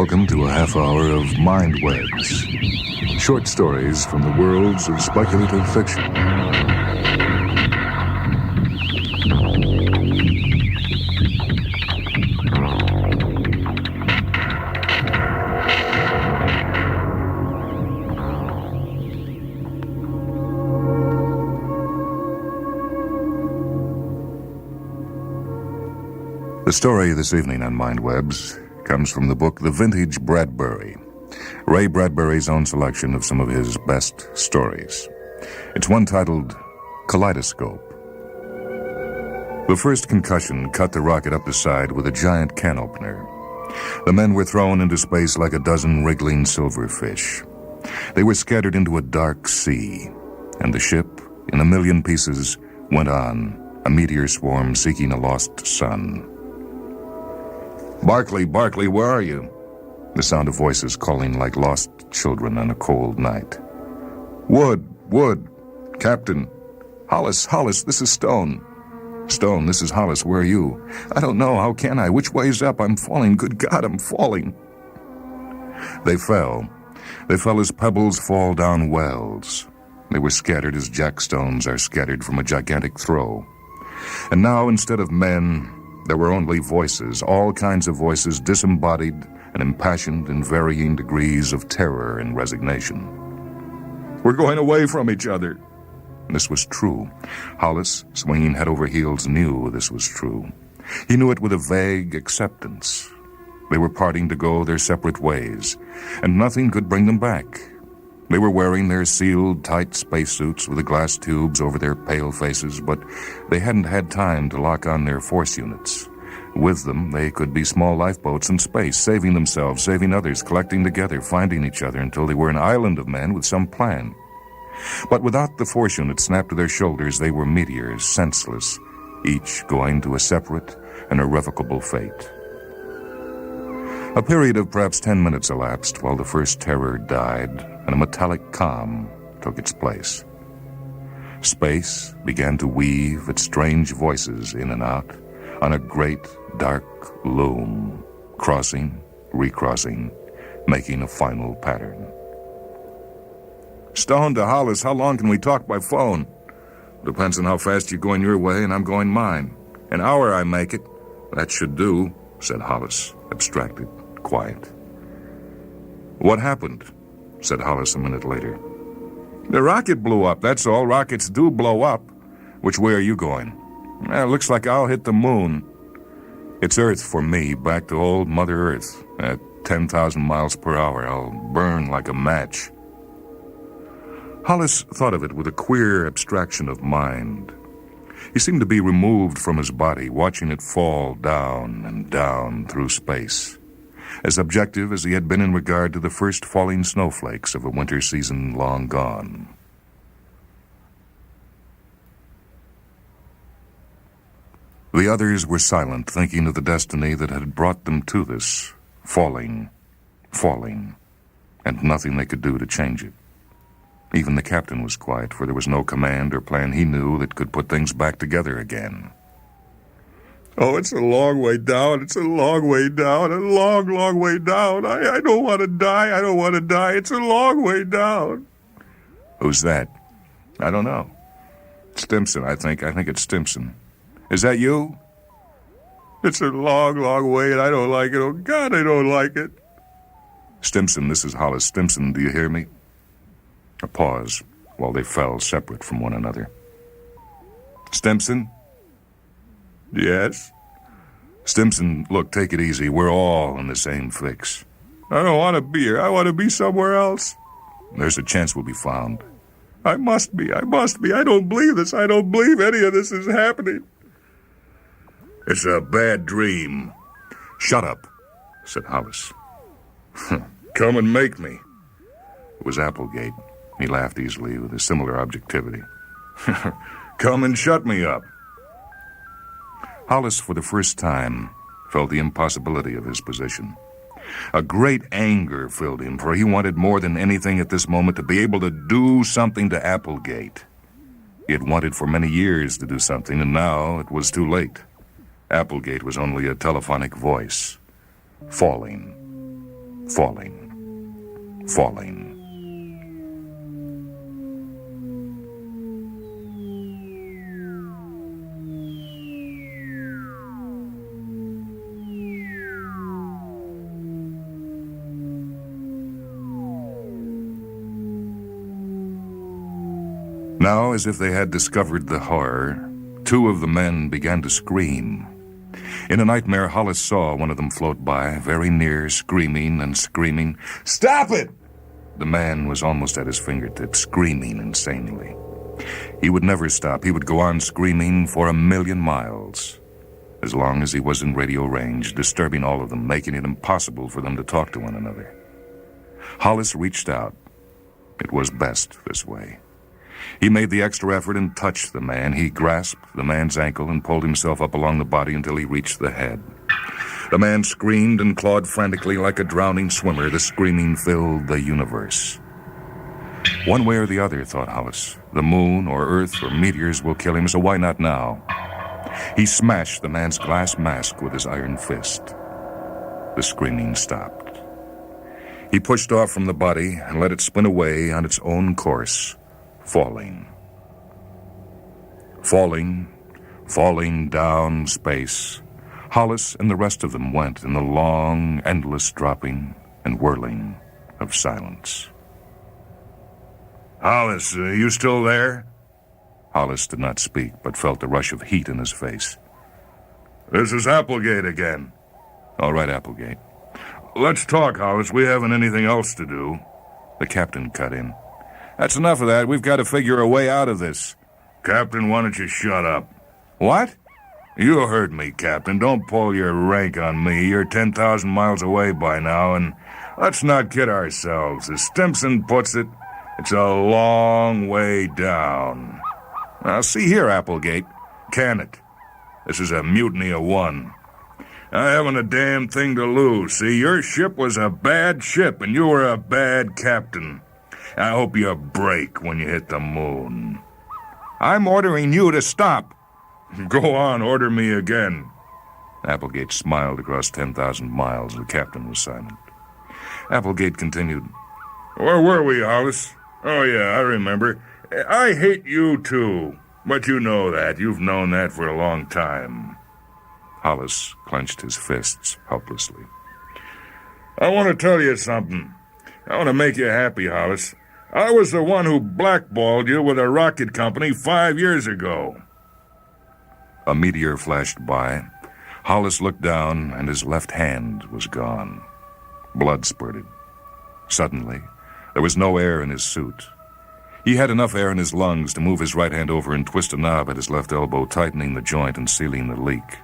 Welcome to a half hour of Mindwebs. Short stories from the worlds of speculative fiction. The story this evening on Mindwebs comes from the book The Vintage Bradbury, Ray Bradbury's own selection of some of his best stories. It's one titled Kaleidoscope. The first concussion cut the rocket up the side with a giant can opener. The men were thrown into space like a dozen wriggling silverfish. They were scattered into a dark sea, and the ship, in a million pieces, went on, a meteor swarm seeking a lost sun. "Barclay, Barclay, where are you?" The sound of voices calling like lost children on a cold night. Wood, Captain. Hollis, this is Stone. Stone, this is Hollis, where are you? I don't know, how can I? Which way's up? I'm falling, good God, I'm falling. They fell as pebbles fall down wells. They were scattered as jackstones are scattered from a gigantic throw. And now, instead of men, there were only voices, all kinds of voices, disembodied and impassioned in varying degrees of terror and resignation. "We're going away from each other." This was true. Hollis, swinging head over heels, knew this was true. He knew it with a vague acceptance. They were parting to go their separate ways, and nothing could bring them back. They were wearing their sealed, tight spacesuits with the glass tubes over their pale faces, but they hadn't had time to lock on their force units. With them, they could be small lifeboats in space, saving themselves, saving others, collecting together, finding each other until they were an island of men with some plan. But without the force units snapped to their shoulders, they were meteors, senseless, each going to a separate and irrevocable fate. A period of perhaps 10 minutes elapsed while the first terror died and a metallic calm took its place. Space began to weave its strange voices in and out on a great dark loom, crossing, recrossing, making a final pattern. "Stone to Hollis, how long can we talk by phone?" "Depends on how fast you're going your way and I'm going mine. An hour I make it." "That should do," said Hollis, abstracted, quiet. "What happened?" said Hollis a minute later. "The rocket blew up, that's all. Rockets do blow up." "Which way are you going?" Looks like I'll hit the moon." "It's Earth for me, back to old Mother Earth. At 10,000 miles per hour, I'll burn like a match." Hollis thought of it with a queer abstraction of mind. He seemed to be removed from his body, watching it fall down and down through space, as objective as he had been in regard to the first falling snowflakes of a winter season long gone. The others were silent, thinking of the destiny that had brought them to this, falling, and nothing they could do to change it. Even the captain was quiet, for there was no command or plan he knew that could put things back together again. "Oh, it's a long way down, it's a long way down, a long, long way down. I don't want to die, I don't want to die. It's a long way down." "Who's that?" "I don't know. Stimson, I think. I think it's Stimson." "Is that you?" "It's a long, long way, and I don't like it. Oh, God, I don't like it." "Stimson, this is Hollis. Stimson, do you hear me?" A pause while they fell separate from one another. "Stimson?" "Yes?" "Stimson, look, take it easy. We're all in the same fix." "I don't want to be here. I want to be somewhere else." "There's a chance we'll be found." I must be. I don't believe this. I don't believe any of this is happening." "It's a bad dream." "Shut up," said Hollis. "Come and make me." It was Applegate. He laughed easily with a similar objectivity. "Come and shut me up." Hollis, for the first time, felt the impossibility of his position. A great anger filled him, for he wanted more than anything at this moment to be able to do something to Applegate. He had wanted for many years to do something, and now it was too late. Applegate was only a telephonic voice, falling, falling, falling. Now, as if they had discovered the horror, two of the men began to scream. In a nightmare, Hollis saw one of them float by, very near, screaming and screaming. "Stop it!" The man was almost at his fingertips, screaming insanely. He would never stop. He would go on screaming for 1,000,000 miles. As long as he was in radio range, disturbing all of them, making it impossible for them to talk to one another. Hollis reached out. It was best this way. He made the extra effort and touched the man. He grasped the man's ankle and pulled himself up along the body until he reached the head. The man screamed and clawed frantically like a drowning swimmer. The screaming filled the universe. One way or the other, thought Hollis. The moon or earth or meteors will kill him, so why not now? He smashed the man's glass mask with his iron fist. The screaming stopped. He pushed off from the body and let it spin away on its own course. Falling. Falling, falling down space. Hollis and the rest of them went in the long, endless dropping and whirling of silence. "Hollis, you still there?" Hollis did not speak, but felt the rush of heat in his face. "This is Applegate again." "All right, Applegate." "Let's talk, Hollis. We haven't anything else to do." The captain cut in. "That's enough of that. We've got to figure a way out of this." "Captain, why don't you shut up?" "What?" "You heard me, Captain. Don't pull your rank on me. You're 10,000 miles away by now, and let's not kid ourselves. As Stimson puts it, it's a long way down." "Now, see here, Applegate. Can it? This is a mutiny of one. I haven't a damn thing to lose. See, your ship was a bad ship, and you were a bad captain. I hope you break when you hit the moon." "I'm ordering you to stop." "Go on, order me again." Applegate smiled across 10,000 miles. The captain was silent. Applegate continued. "Where were we, Hollis? Oh, yeah, I remember. I hate you, too. But you know that. You've known that for a long time." Hollis clenched his fists helplessly. "I want to tell you something. I want to make you happy, Hollis. I was the one who blackballed you with a rocket company 5 years ago." A meteor flashed by. Hollis looked down, and his left hand was gone. Blood spurted. Suddenly, there was no air in his suit. He had enough air in his lungs to move his right hand over and twist a knob at his left elbow, tightening the joint and sealing the leak.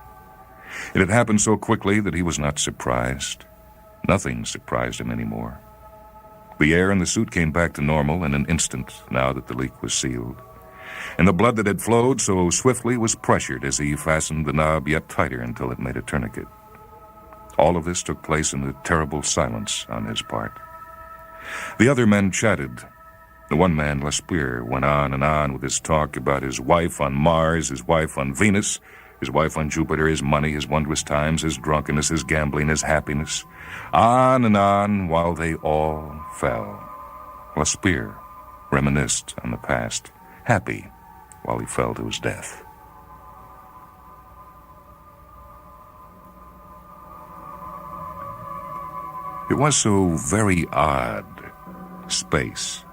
It had happened so quickly that he was not surprised. Nothing surprised him anymore. The air in the suit came back to normal in an instant, now that the leak was sealed. And the blood that had flowed so swiftly was pressured as he fastened the knob yet tighter until it made a tourniquet. All of this took place in a terrible silence on his part. The other men chatted. The one man, Lespear, went on and on with his talk about his wife on Mars, his wife on Venus, his wife on Jupiter, his money, his wondrous times, his drunkenness, his gambling, his happiness. On and on while they all fell. Lespear reminisced on the past, happy while he fell to his death. It was so very odd. Space.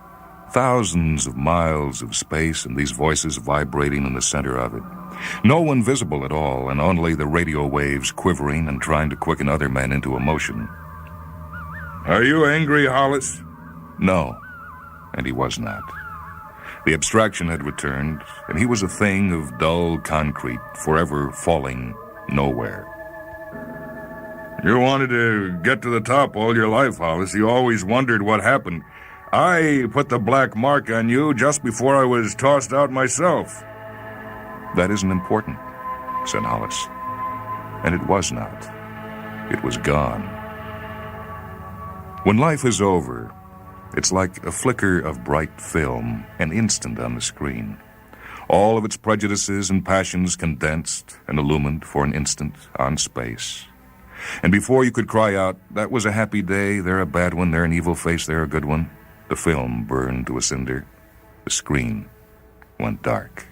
Thousands of miles of space, and these voices vibrating in the center of it. No one visible at all, and only the radio waves quivering and trying to quicken other men into emotion. "Are you angry, Hollis?" No, and he was not. The abstraction had returned, and he was a thing of dull concrete, forever falling nowhere. "You wanted to get to the top all your life, Hollis. You always wondered what happened. I put the black mark on you just before I was tossed out myself." "That isn't important," said Hollis. And it was not. It was gone. When life is over, it's like a flicker of bright film, an instant on the screen. All of its prejudices and passions condensed and illumined for an instant on space. And before you could cry out, "That was a happy day, they're a bad one, they're an evil face, they're a good one," the film burned to a cinder. The screen went dark.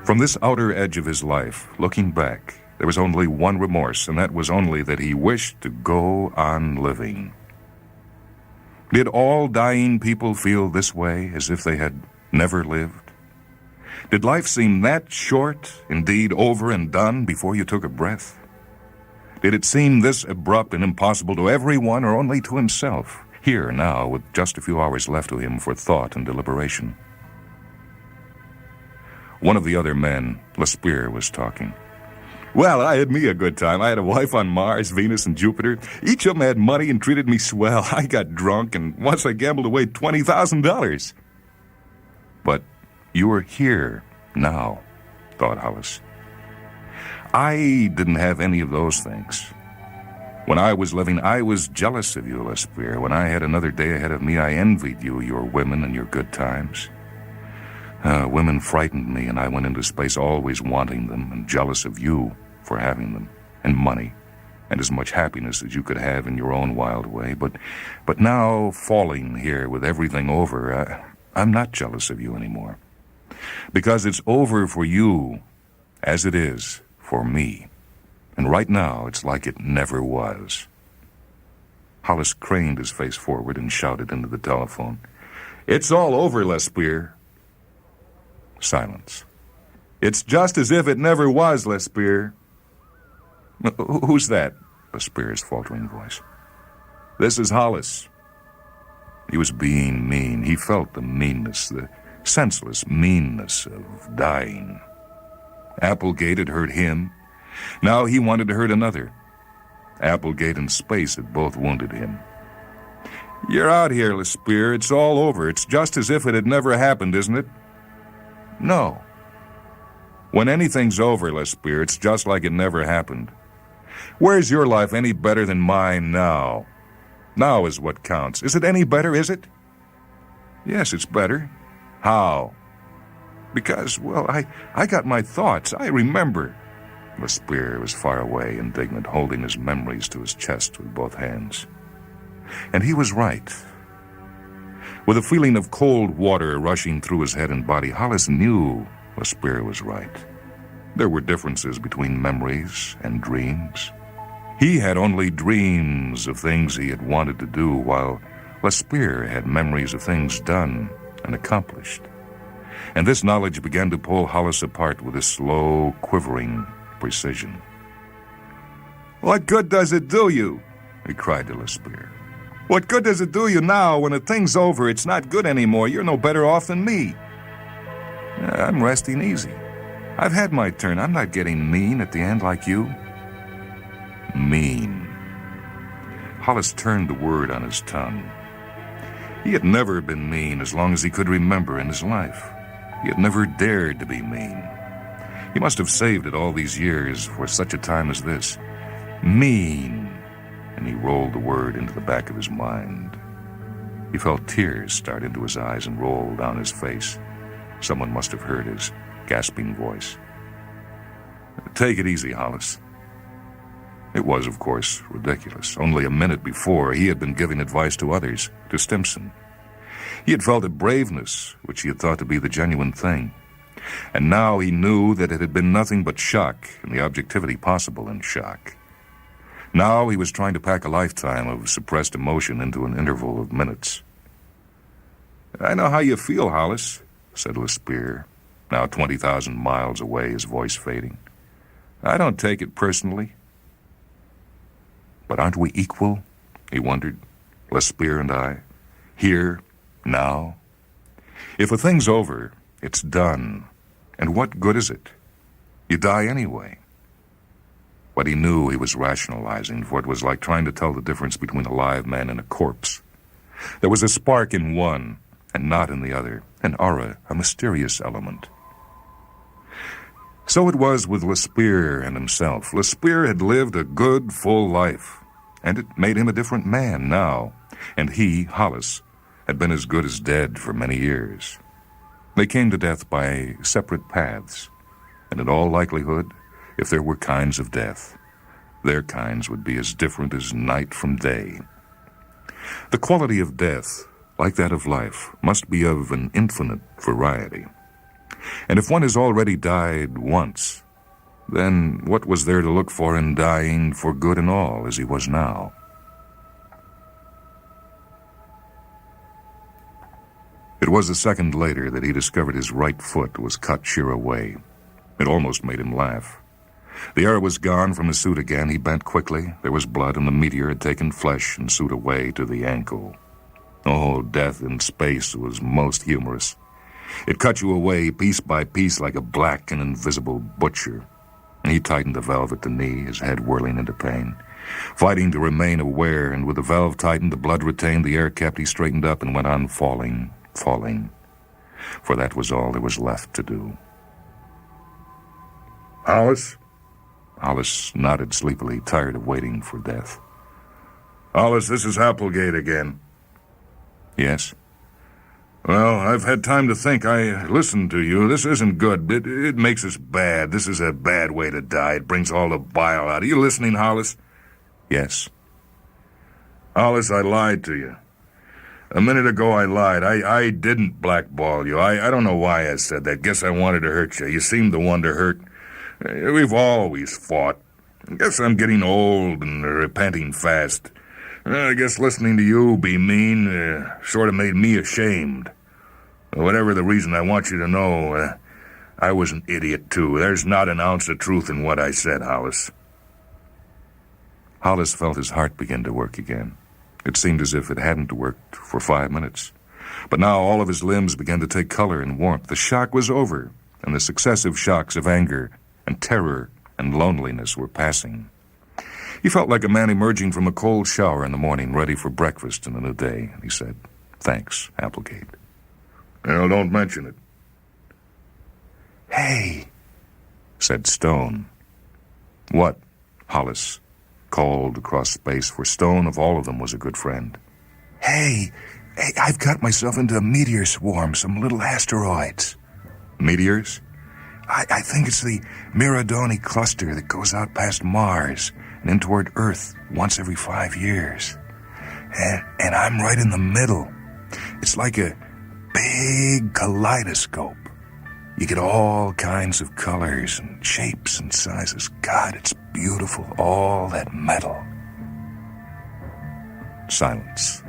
From this outer edge of his life, looking back, there was only one remorse, and that was only that he wished to go on living. Did all dying people feel this way, as if they had never lived? Did life seem that short, indeed over and done, before you took a breath? Did it seem this abrupt and impossible to everyone, or only to himself, here now, with just a few hours left to him for thought and deliberation? One of the other men, Lespierre, was talking. "Well, I had me a good time. I had a wife on Mars, Venus, and Jupiter. Each of them had money and treated me swell. I got drunk, and once I gambled away $20,000. But you are here now, thought Hollis. I didn't have any of those things. When I was living, I was jealous of you, Lespierre. When I had another day ahead of me, I envied you, your women, and your good times. Women frightened me, and I went into space always wanting them and jealous of you for having them, and money, and as much happiness as you could have in your own wild way. But now, falling here with everything over, I'm not jealous of you anymore. Because it's over for you, as it is for me. And right now, it's like it never was." Hollis craned his face forward and shouted into the telephone, "It's all over, Lespierre." Silence. "It's just as if it never was, Lespierre." "Who's that?" Lespierre's faltering voice. "This is Hollis." He was being mean. He felt the meanness, the senseless meanness of dying. Applegate had hurt him. Now he wanted to hurt another. Applegate and space had both wounded him. "You're out here, Lespierre. It's all over. It's just as if it had never happened, isn't it?" "No. When anything's over, Lespierre, it's just like it never happened. Where's your life any better than mine now? Now is what counts. Is it any better, is it?" "Yes, it's better." "How?" "Because, well, I got my thoughts. I remember." Lespierre was far away, indignant, holding his memories to his chest with both hands. And he was right. With a feeling of cold water rushing through his head and body, Hollis knew Lespierre was right. There were differences between memories and dreams. He had only dreams of things he had wanted to do, while Lespierre had memories of things done and accomplished. And this knowledge began to pull Hollis apart with a slow, quivering precision. "What good does it do you?" he cried to Lespierre. "What good does it do you now when the thing's over? It's not good anymore. You're no better off than me." "I'm resting easy. I've had my turn. I'm not getting mean at the end like you." Mean. Hollis turned the word on his tongue. He had never been mean as long as he could remember in his life. He had never dared to be mean. He must have saved it all these years for such a time as this. Mean. And he rolled the word into the back of his mind. He felt tears start into his eyes and roll down his face. Someone must have heard his gasping voice. "Take it easy, Hollis." It was, of course, ridiculous. Only a minute before, he had been giving advice to others, to Stimson. He had felt a braveness which he had thought to be the genuine thing. And now he knew that it had been nothing but shock and the objectivity possible in shock. Now he was trying to pack a lifetime of suppressed emotion into an interval of minutes. "I know how you feel, Hollis," said Lespierre, now 20,000 miles away, his voice fading. "I don't take it personally." "But aren't we equal?" he wondered, "Lespierre and I, here, now? If a thing's over, it's done. And what good is it? You die anyway." But he knew he was rationalizing, for it was like trying to tell the difference between a live man and a corpse. There was a spark in one, and not in the other, an aura, a mysterious element. So it was with Lespierre and himself. Lespierre had lived a good, full life, and it made him a different man now, and he, Hollis, had been as good as dead for many years. They came to death by separate paths, and in all likelihood, if there were kinds of death, Their kinds would be as different as night from day. The quality of death, like that of life, must be of an infinite variety. And if one has already died once, then what was there to look for in dying for good and all as he was now? It was a second later that he discovered his right foot was cut sheer away. It almost made him laugh. The air was gone from his suit again. He bent quickly. There was blood, and the meteor had taken flesh and suit away to the ankle. Oh, death in space was most humorous. It cut you away piece by piece like a black and invisible butcher. He tightened the valve at the knee, his head whirling into pain. Fighting to remain aware, and with the valve tightened, the blood retained, the air kept, he straightened up and went on falling. For that was all there was left to do. Hollis? Hollis nodded sleepily, tired of waiting for death. Hollis, this is Applegate again. Yes? Well, I've had time to think. I listened to you. This isn't good. It makes us bad. This is a bad way to die. It brings all the bile out. Are you listening, Hollis? Yes. Hollis, I lied to you. A minute ago I lied. I didn't blackball you. I don't know why I said that. Guess I wanted to hurt you. You seemed the one to hurt. We've always fought. Guess I'm getting old and repenting fast. I guess listening to you be mean sort of made me ashamed. Whatever the reason, I want you to know, I was an idiot, too. There's not an ounce of truth in what I said, Hollis. Hollis felt his heart begin to work again. It seemed as if it hadn't worked for 5 minutes. But now all of his limbs began to take color and warmth. The shock was over, and the successive shocks of anger and terror and loneliness were passing. He felt like a man emerging from a cold shower in the morning, ready for breakfast in a new day. He said, "Thanks, Applegate." Well, don't mention it. "Hey," said Stone. "What?" Hollis called across space, for Stone, of all of them, was a good friend. Hey, I've got myself into a meteor swarm, some little asteroids." "Meteors?" I think it's the Miradoni cluster that goes out past Mars and in toward Earth once every 5 years. And I'm right in the middle. It's like a big kaleidoscope. You get all kinds of colors and shapes and sizes. God, it's beautiful, all that metal." Silence.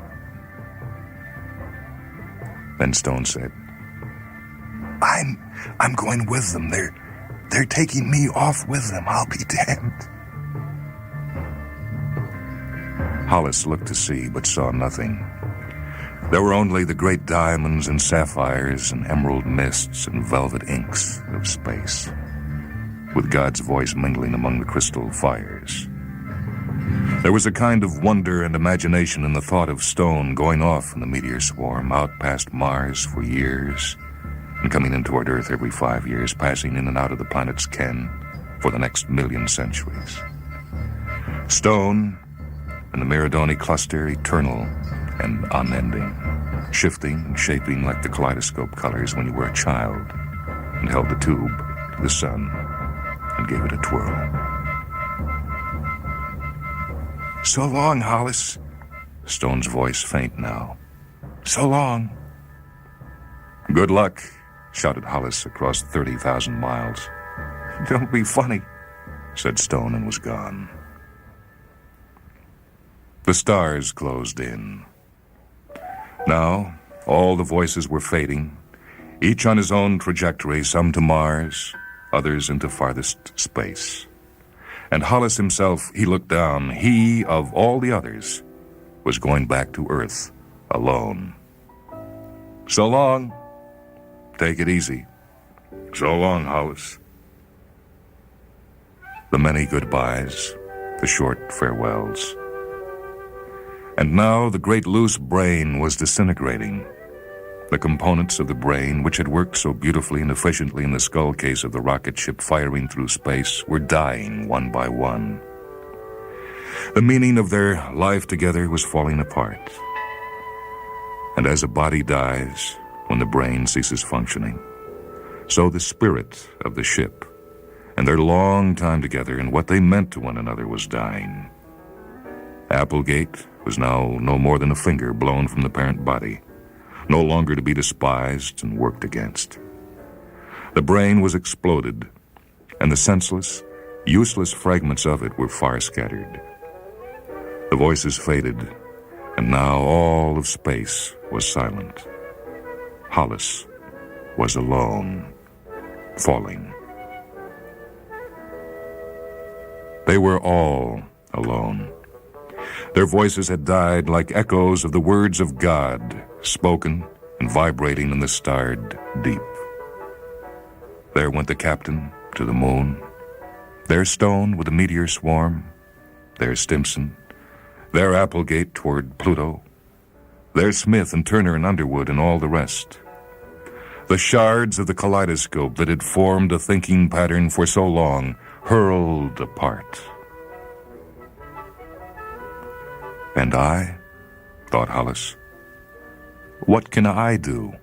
Then Stone said, I'm going with them. They're taking me off with them. I'll be damned." Hollis looked to see, but saw nothing. There were only the great diamonds and sapphires and emerald mists and velvet inks of space, with God's voice mingling among the crystal fires. There was a kind of wonder and imagination in the thought of Stone going off in the meteor swarm, out past Mars for years, and coming in toward Earth every 5 years, passing in and out of the planet's ken for the next 1,000,000 centuries. Stone and the Miradoni cluster, eternal and unending, shifting and shaping like the kaleidoscope colors when you were a child and held the tube to the sun and gave it a twirl. "So long, Hollis." Stone's voice faint now. "So long." "Good luck," shouted Hollis across 30,000 miles. "Don't be funny," said Stone, and was gone. The stars closed in. Now, all the voices were fading, each on his own trajectory, some to Mars, others into farthest space. And Hollis himself, he looked down. He, of all the others, was going back to Earth alone. "So long. Take it easy." So long, Hollis. The many goodbyes, the short farewells. And now the great loose brain was disintegrating. The components of the brain, which had worked so beautifully and efficiently in the skull case of the rocket ship firing through space, were dying one by one. The meaning of their life together was falling apart. And as a body dies when the brain ceases functioning, so the spirit of the ship and their long time together and what they meant to one another was dying. Applegate was now no more than a finger blown from the parent body, no longer to be despised and worked against. The brain was exploded, and the senseless, useless fragments of it were far scattered. The voices faded, and now all of space was silent. Hollis was alone, falling. They were all alone. Their voices had died like echoes of the words of God, spoken and vibrating in the starred deep. There went the captain to the moon. There Stone with the meteor swarm. There Stimson. There Applegate toward Pluto. There Smith and Turner and Underwood and all the rest. The shards of the kaleidoscope that had formed a thinking pattern for so long hurled apart. And I, thought Hollis, what can I do?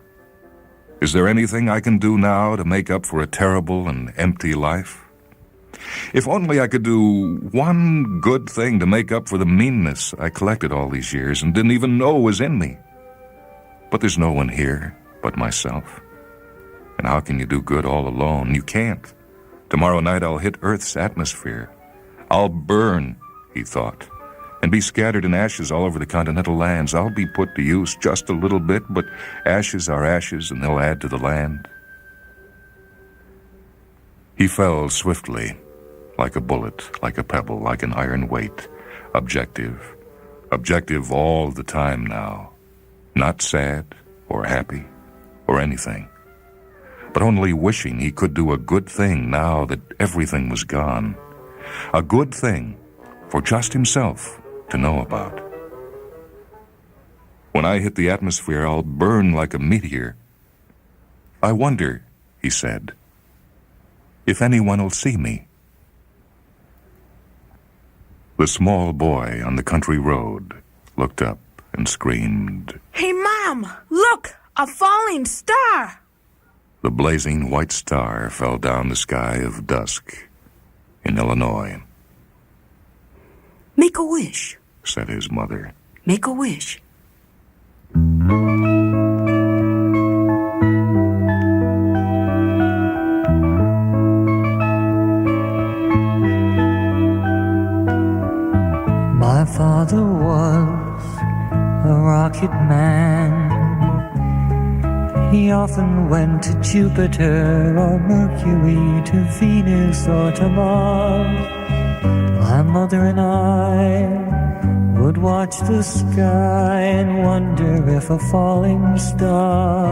Is there anything I can do now to make up for a terrible and empty life? If only I could do one good thing to make up for the meanness I collected all these years and didn't even know was in me. But there's no one here but myself. And how can you do good all alone? You can't. Tomorrow night I'll hit Earth's atmosphere. I'll burn, he thought, and be scattered in ashes all over the continental lands. I'll be put to use just a little bit, but ashes are ashes, and they'll add to the land. He fell swiftly, like a bullet, like a pebble, like an iron weight. Objective. Objective all the time now. Not sad or happy or anything, but only wishing he could do a good thing now that everything was gone. A good thing for just himself to know about. When I hit the atmosphere, I'll burn like a meteor. I wonder, he said, if anyone will see me. The small boy on the country road looked up and screamed, "Hey, Mom! Look! A falling star!" The blazing white star fell down the sky of dusk in Illinois. "Make a wish," said his mother. "Make a wish." My father was a rocket man. He often went to Jupiter or Mercury, to Venus or to Mars. My mother and I would watch the sky and wonder if a falling star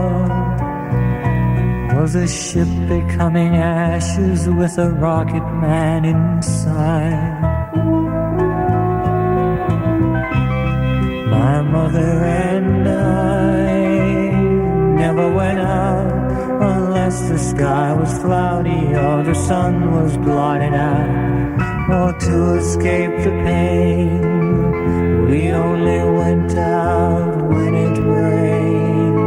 was a ship becoming ashes with a rocket man inside. My mother and I never went out unless the sky was cloudy or the sun was blotted out, or to escape the pain we only went out when it rained.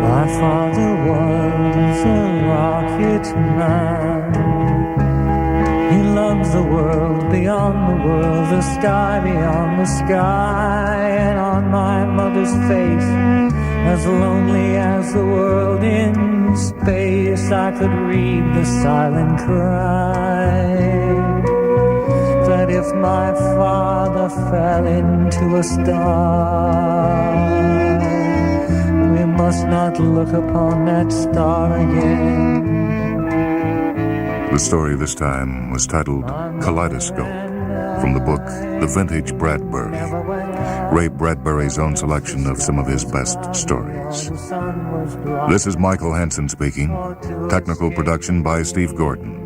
My father was a rocket man. He loves the world beyond the world, the sky beyond the sky. And on my mother's face, as lonely as the world in space, I could read the silent cry that if my father fell into a star, we must not look upon that star again. The story this time was titled Kaleidoscope, from the book The Vintage Bradbury, Ray Bradbury's own selection of some of his best stories. This is Michael Hanson speaking. Technical production by Steve Gordon.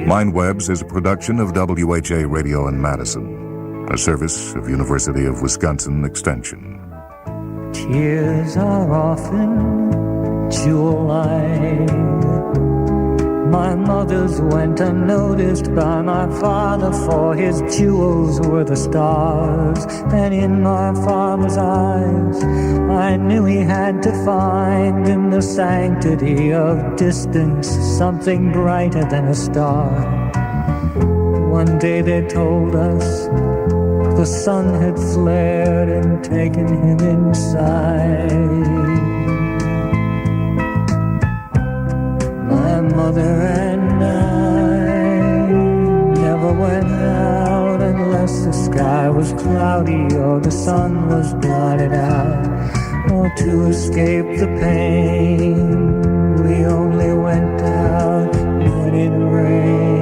Mindwebs is a production of WHA Radio in Madison, a service of University of Wisconsin Extension. Tears are often jewel-like, My mother's went unnoticed by my father, for his jewels were the stars. And in my father's eyes, I knew he had to find in the sanctity of distance something brighter than a star. One day they told us the sun had flared and taken him inside. My mother and I never went out unless the sky was cloudy or the sun was blotted out. Or to escape the pain, we only went out when it rained.